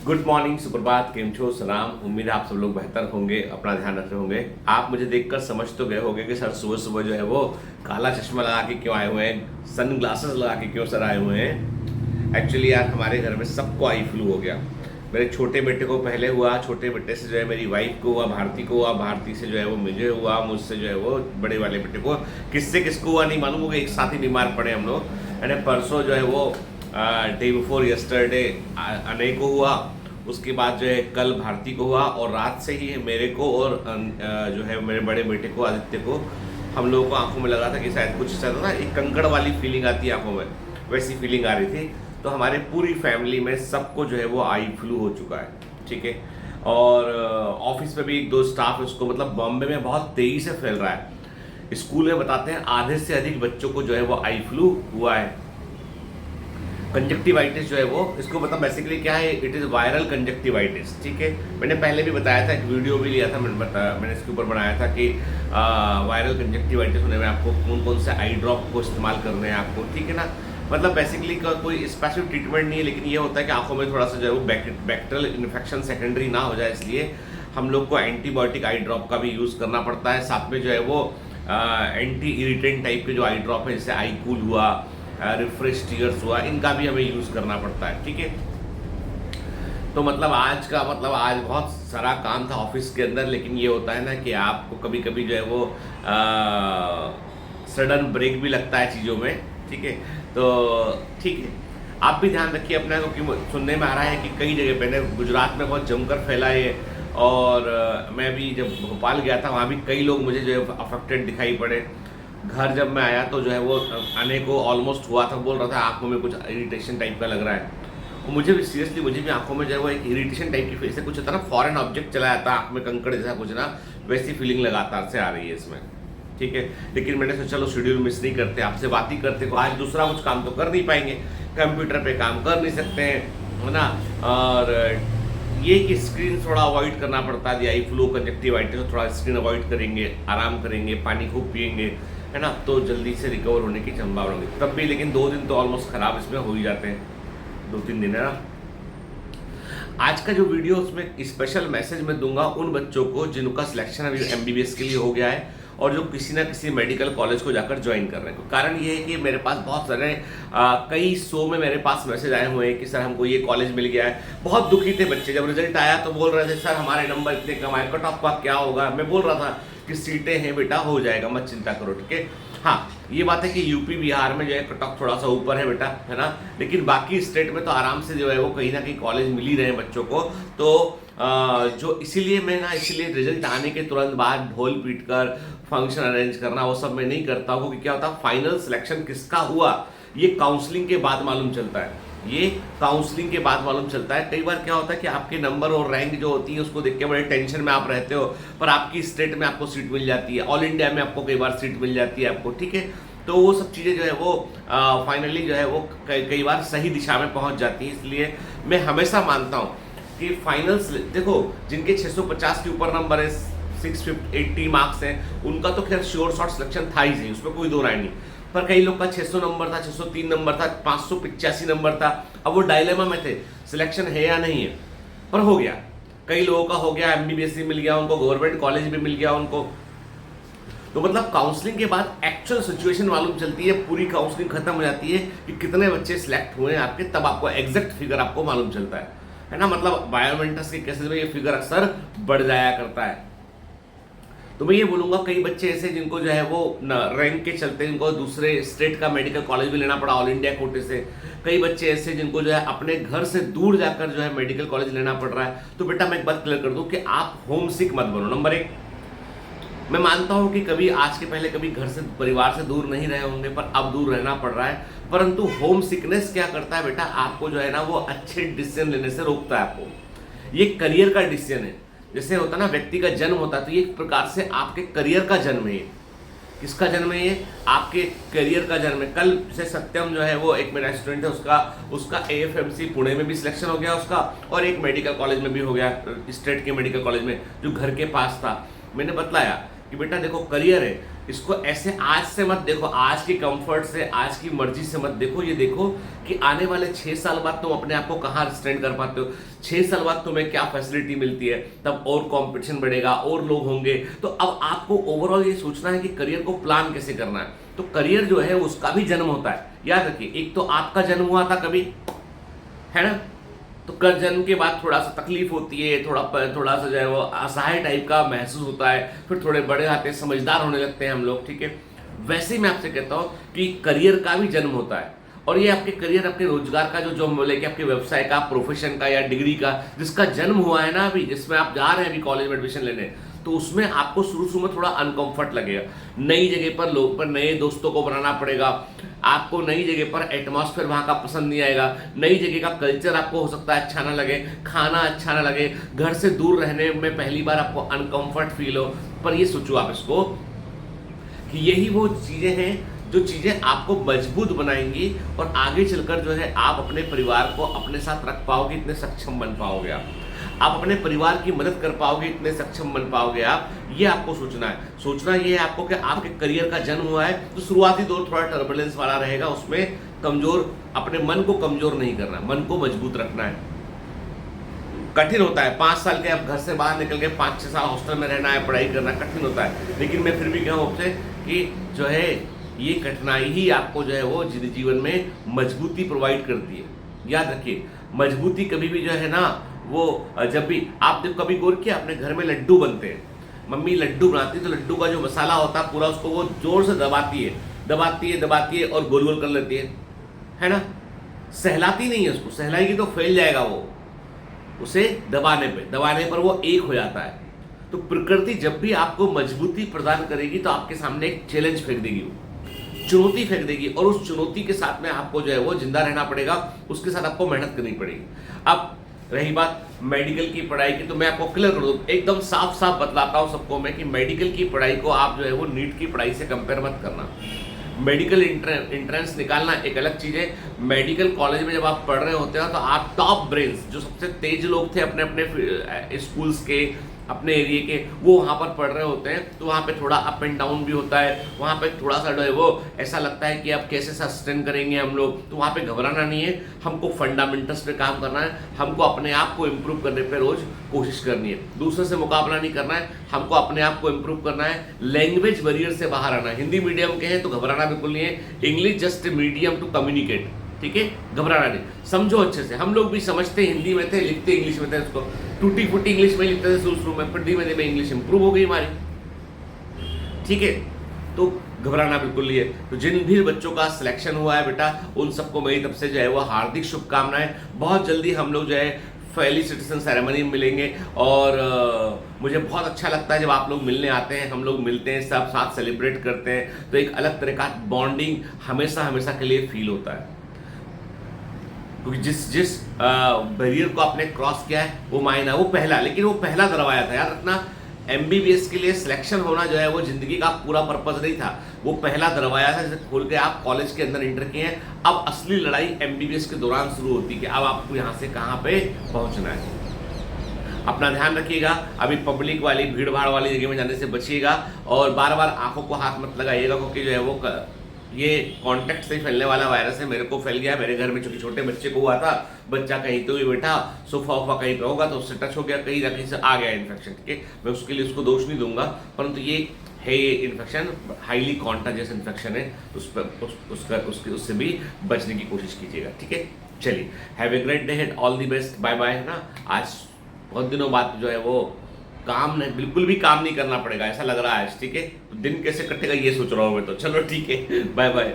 Good morning, सुप्रभात, केम छो, सलाम। उम्मीद है आप सब लोग बेहतर होंगे, अपना ध्यान रख रहे होंगे। आप मुझे देखकर समझ तो गए होंगे कि सर सुबह सुबह जो है वो काला चश्मा लगा के क्यों आए हुए हैं, सन ग्लासेस लगा के क्यों सर आए हुए हैं। एक्चुअली यार हमारे घर में सबको आई फ्लू हो गया। मेरे छोटे बेटे को पहले हुआ, छोटे बेटे से जो है मेरी वाइफ को हुआ, भारती को हुआ, भारती से जो है वो मुझे हुआ, मुझसे जो है वो बड़े वाले बेटे को, किसको हुआ नहीं मालूम होगा। एक साथ ही बीमार पड़े हम लोग। यानी परसों जो है वो डे बिफोर यस्टरडे अनय को हुआ, उसके बाद जो है कल भारती को हुआ, और रात से ही मेरे को और जो है मेरे बड़े बेटे को आदित्य को, हम लोगों को आंखों में लगा था कि शायद कुछ ऐसा ना, एक कंकड़ वाली फीलिंग आती है आंखों में, वैसी फीलिंग आ रही थी। तो हमारे पूरी फैमिली में सबको जो है वो आई फ्लू हो चुका है, ठीक है। और ऑफिस में भी एक दो स्टाफ उसको, मतलब बॉम्बे में बहुत तेजी से फैल रहा है। स्कूल में बताते हैं आधे से अधिक बच्चों को जो है वो आई फ्लू हुआ है। कंजक्टिवाइटिस जो है वो, इसको मतलब बेसिकली क्या है, इट इज़ वायरल कंजक्टिवाइटिस, ठीक है। मैंने पहले भी बताया था, एक वीडियो भी लिया था, मैंने इसके ऊपर बनाया था कि वायरल कंजक्टिवाइटिस होने में आपको कौन कौन से आई ड्रॉप को इस्तेमाल करने हैं आपको, ठीक है ना। मतलब बेसिकली कोई स्पेसिफिक ट्रीटमेंट नहीं है, लेकिन ये होता है कि आंखों में थोड़ा सा जो है वो बैक्टीरियल इन्फेक्शन सेकेंडरी ना हो जाए, इसलिए हम लोग को एंटीबायोटिक आई ड्रॉप का भी यूज़ करना पड़ता है। साथ में जो है वो एंटी इरिटेंट टाइप के जो आई ड्रॉप है, जैसे आई कूल हुआ, रिफ्रेश टीयर्स हुआ, इनका भी हमें यूज़ करना पड़ता है, ठीक है। तो मतलब आज बहुत सारा काम था ऑफिस के अंदर, लेकिन ये होता है ना कि आपको कभी कभी जो है वो सडन ब्रेक भी लगता है चीज़ों में, ठीक है। तो ठीक है, आप भी ध्यान रखिए अपना, क्योंकि सुनने में आ रहा है कि कई जगह पे, गुजरात में बहुत जमकर फैला है, और मैं भी जब भोपाल गया था वहाँ भी कई लोग मुझे जो है अफेक्टेड दिखाई पड़े। घर जब मैं आया तो जो है वो आने को ऑलमोस्ट हुआ था, बोल रहा था आंखों में कुछ इरिटेशन टाइप का लग रहा है। और मुझे भी आंखों में जो है वो एक इरिटेशन टाइप की फील से, कुछ होता है ना, फॉरेन ऑब्जेक्ट चला जाता है आंख में, कंकड़ जैसा कुछ ना, वैसी फीलिंग लगातार से आ रही है इसमें, ठीक है। लेकिन मैंने सोचा चलो शेड्यूल मिस नहीं करते, आपसे बात ही करते, को आज दूसरा कुछ काम तो कर नहीं पाएंगे, कंप्यूटर पे काम कर नहीं सकते हैं, है ना। और ये कि स्क्रीन थोड़ा अवॉइड करना पड़ता है, आई फ्लू कंजक्टिवाइटिस, तो थोड़ा स्क्रीन अवॉइड करेंगे, आराम करेंगे, पानी खूब पियेंगे, है ना, तो जल्दी से रिकवर होने की संभावना होगी। तब भी लेकिन 2 दिन तो ऑलमोस्ट खराब इसमें हो ही जाते हैं, 2-3 दिन, है ना। आज का जो वीडियो, उसमें स्पेशल मैसेज मैं दूंगा उन बच्चों को जिनका सिलेक्शन अभी एमबीबीएस के लिए हो गया है, और जो किसी ना किसी मेडिकल कॉलेज को जाकर ज्वाइन कर रहे हैं। कारण ये है कि मेरे पास बहुत सारे कई सौ में मेरे पास मैसेज आए हुए हैं कि सर हमको ये कॉलेज मिल गया है। बहुत दुखी थे बच्चे, जब रिजल्ट आया तो बोल रहे थे सर हमारे नंबर इतने कम आए, कट ऑफ का क्या होगा। मैं बोल रहा था कि सीटें हैं बेटा, हो जाएगा, मत चिंता करो, ठीक है। हाँ, ये बात है कि यूपी बिहार में जो है कट ऑफ थोड़ा सा ऊपर है बेटा, है ना, लेकिन बाकी स्टेट में तो आराम से जो है वो कहीं ना कहीं कॉलेज मिल ही रहे हैं बच्चों को। तो जो इसीलिए रिजल्ट आने के तुरंत बाद ढोल पीट कर फंक्शन अरेंज करना, वो सब मैं नहीं करता हूँ, क्योंकि क्या होता है, फाइनल सिलेक्शन किसका हुआ ये काउंसलिंग के बाद मालूम चलता है, ये काउंसलिंग के बाद मालूम चलता है। कई बार क्या होता है कि आपके नंबर और रैंक जो होती है उसको देख के बड़े टेंशन में आप रहते हो, पर आपकी स्टेट में आपको सीट मिल जाती है, ऑल इंडिया में आपको कई बार सीट मिल जाती है आपको, ठीक है। तो वो सब चीज़ें जो है वो फाइनली जो है वो कई बार सही दिशा में पहुंच जाती है। इसलिए मैं हमेशा मानता हूँ कि फाइनल्स, देखो जिनके 650 के ऊपर नंबर है, 680 मार्क्स हैं, उनका तो खैर श्योर शॉर्ट सिलेक्शन था ही, उसमें कोई दो राय नहीं। पर कई लोग का 600 नंबर था, 603 नंबर था, 585 नंबर था, अब वो डायलेमा में थे सिलेक्शन है या नहीं है, पर हो गया। कई लोगों का हो गया, एमबीबीएस मिल गया उनको, गवर्नमेंट कॉलेज भी मिल गया उनको। तो मतलब काउंसलिंग के बाद एक्चुअल सिचुएशन मालूम चलती है, पूरी काउंसलिंग खत्म हो जाती है कि कितने बच्चे सिलेक्ट हुए हैं आपके, तब आपको एग्जैक्ट फिगर आपको मालूम चलता है ना। मतलब बायोमेंटस के केसेस में ये फिगर अक्सर बढ़ जाया करता है। तो मैं ये बोलूंगा, कई बच्चे ऐसे जिनको जो है वो रैंक के चलते जिनको दूसरे स्टेट का मेडिकल कॉलेज भी लेना पड़ा ऑल इंडिया कोटे से, कई बच्चे ऐसे जिनको जो है अपने घर से दूर जाकर जो है मेडिकल कॉलेज लेना पड़ रहा है। तो बेटा मैं एक बात क्लियर कर दूं कि आप होम सिक मत बनो। नंबर 1, मैं मानता हूं कि कभी आज के पहले कभी घर से, परिवार से दूर नहीं रहे होंगे, पर अब दूर रहना पड़ रहा है। परंतु होम सिकनेस क्या करता है बेटा, आपको जो है ना वो अच्छे डिसीजन लेने से रोकता है आपको। ये करियर का डिसीजन है, जैसे होता ना व्यक्ति का जन्म होता है, तो ये एक प्रकार से आपके करियर का जन्म है। किसका जन्म है ये? आपके करियर का जन्म है। कल से सत्यम जो है वो एक मेरा स्टूडेंट है, उसका एएफएमसी पुणे में भी सिलेक्शन हो गया उसका, और एक मेडिकल कॉलेज में भी हो गया, स्टेट के मेडिकल कॉलेज में जो घर के पास था। मैंने बतलाया कि बेटा देखो करियर है, इसको ऐसे आज से मत देखो, आज की कंफर्ट से, आज की मर्जी से मत देखो, ये देखो कि आने वाले 6 साल बाद तुम अपने आप को कहाँ स्टैंड कर पाते हो, 6 साल बाद तुम्हें क्या फैसिलिटी मिलती है, तब और कंपटीशन बढ़ेगा और लोग होंगे। तो अब आपको ओवरऑल ये सोचना है कि करियर को प्लान कैसे करना है। तो करियर जो है उसका भी जन्म होता है, याद रखिए। एक तो आपका जन्म हुआ था कभी, है ना, तो कर जन्म के बाद थोड़ा सा तकलीफ होती है, थोड़ा सा जो है वो असहाय टाइप का महसूस होता है, फिर थोड़े बड़े आते हैं, समझदार होने लगते हैं हम लोग, ठीक है। वैसे ही मैं आपसे कहता हूँ कि करियर का भी जन्म होता है, और ये आपके करियर, आपके रोजगार का जो बोले कि आपके व्यवसाय का, प्रोफेशन का या डिग्री का जिसका जन्म हुआ है ना अभी, जिसमें आप जा रहे हैं अभी कॉलेज में एडमिशन लेने, तो उसमें आपको शुरू में थोड़ा अनकंफर्ट लगेगा। नई जगह पर लोग पर नए दोस्तों को बनाना पड़ेगा, आपको नई जगह पर एटमॉस्फेयर वहाँ का पसंद नहीं आएगा, नई जगह का कल्चर आपको हो सकता है अच्छा ना लगे, खाना अच्छा ना लगे, घर से दूर रहने में पहली बार आपको अनकंफर्ट फील हो। पर ये सोचो आप इसको कि यही वो चीज़ें हैं जो चीज़ें आपको मजबूत बनाएंगी, और आगे चलकर जो है आप अपने परिवार को अपने साथ रख पाओगे, इतने सक्षम बन पाओगे आप अपने परिवार की मदद कर पाओगे, इतने सक्षम बन पाओगे आप। ये आपको सोचना है। सोचना ये है आपको कि आपके करियर का जन्म हुआ है, तो शुरुआती दौर थोड़ा टर्बुलेंस वाला रहेगा, उसमें कमजोर, अपने मन को कमजोर नहीं करना, मन को मजबूत रखना है। कठिन होता है, 5 साल के आप घर से बाहर निकल के 5-6 साल हॉस्टल में रहना है, पढ़ाई करना कठिन होता है, लेकिन मैं फिर भी कहूँ आपसे कि जो है ये कठिनाई ही आपको जो है वो जीवन में मजबूती प्रोवाइड करती है। याद रखिए, मजबूती कभी भी जो है ना, वो जब भी आप देखो, कभी गौर किया अपने घर में लड्डू बनते हैं, मम्मी लड्डू बनाती है, तो लड्डू का जो मसाला होता है पूरा, उसको वो जोर से दबाती है और गोल गोल कर लेती है ना, सहलाती नहीं है उसको, सहलाएगी तो फैल जाएगा वो, उसे दबाने पर वो एक हो जाता है। तो प्रकृति जब भी आपको मजबूती प्रदान करेगी तो आपके सामने एक चैलेंज फेंक देगी, वो चुनौती फेंक देगी, और उस चुनौती के साथ में आपको जो है वो जिंदा रहना पड़ेगा, उसके साथ आपको मेहनत करनी पड़ेगी। अब रही बात मेडिकल की पढ़ाई की, तो मैं आपको क्लियर कर दूं, एकदम साफ साफ बतलाता हूं सबको मैं कि मेडिकल की पढ़ाई को आप जो है वो नीट की पढ़ाई से कंपेयर मत करना। मेडिकल इंट्रेंस निकालना एक अलग चीज़ है। मेडिकल कॉलेज में जब आप पढ़ रहे होते हो तो आप टॉप ब्रेन्स, जो सबसे तेज लोग थे अपने अपने स्कूल्स के, अपने एरिया के, वो वहाँ पर पढ़ रहे होते हैं, तो वहाँ पे थोड़ा अप एंड डाउन भी होता है, वहाँ पे थोड़ा सा जो है वो ऐसा लगता है कि अब कैसे सस्टेन करेंगे हम लोग, तो वहाँ पे घबराना नहीं है, हमको फंडामेंटल्स पे काम करना है, हमको अपने आप को इम्प्रूव करने पे रोज कोशिश करनी है, दूसरे से मुकाबला नहीं करना है, हमको अपने आप को इम्प्रूव करना है, लैंग्वेज बैरियर से बाहर आना है। हिंदी मीडियम के हैं तो घबराना बिल्कुल नहीं है, English just medium to communicate, ठीक है, घबराना नहीं, समझो अच्छे से। हम लोग भी समझते हिंदी में थे, लिखते इंग्लिश में थे, उसको टूटी फूटी इंग्लिश में लिखते थे शुरू में, फिर धीमे धीमे इंग्लिश इंप्रूव हो गई हमारी, ठीक है। तो घबराना बिल्कुल नहीं है। तो जिन भी बच्चों का सिलेक्शन हुआ है बेटा, उन सबको मेरी तरफ से जो है वो हार्दिक शुभकामनाएं। बहुत जल्दी हम लोग जो है फेलिसिटेशन सेरेमनी में मिलेंगे, और मुझे बहुत अच्छा लगता है जब आप लोग मिलने आते हैं, हम लोग मिलते हैं, सब साथ सेलिब्रेट करते हैं, तो एक अलग तरह का बॉन्डिंग हमेशा हमेशा के लिए फील होता है, क्योंकि जिस बैरियर को आपने क्रॉस किया है वो मायना, वो पहला, लेकिन वो पहला दरवाजा था, याद रखना। MBBS के लिए सिलेक्शन होना जो है वो जिंदगी का पूरा पर्पज नहीं था, वो पहला दरवाजा था जिसे खोल के आप कॉलेज के अंदर इंटर किए हैं। अब असली लड़ाई MBBS के दौरान शुरू होती है कि अब आपको यहाँ से कहाँ पे पहुँचना है। अपना ध्यान रखिएगा, अभी पब्लिक वाली भीड़ भाड़ वाली जगह में जाने से बचिएगा, और बार बार आंखों को हाथ मत लगाइएगा, क्योंकि जो है वो ये कांटेक्ट से फैलने वाला वायरस है। मेरे को फैल गया, मेरे घर में छोटे छोटे बच्चे को हुआ था, बच्चा कहीं तो भी बैठा, सोफा वोफा कहीं पे होगा तो उससे टच हो गया, कहीं ना कहीं से आ गया इन्फेक्शन, ठीक है। मैं उसके लिए उसको दोष नहीं दूंगा, परंतु ये है, ये इन्फेक्शन हाईली कॉन्टाजियस इन्फेक्शन है, उससे भी बचने की कोशिश कीजिएगा, ठीक है। चलिए, have a great day ahead, all the best, bye bye, है ना। आज बहुत दिनों बाद जो है वो काम नहीं, बिल्कुल भी काम नहीं करना पड़ेगा ऐसा लग रहा है आज, ठीक है। तो दिन कैसे कटेगा ये सोच रहा हूँ मैं तो, चलो ठीक है, बाय बाय।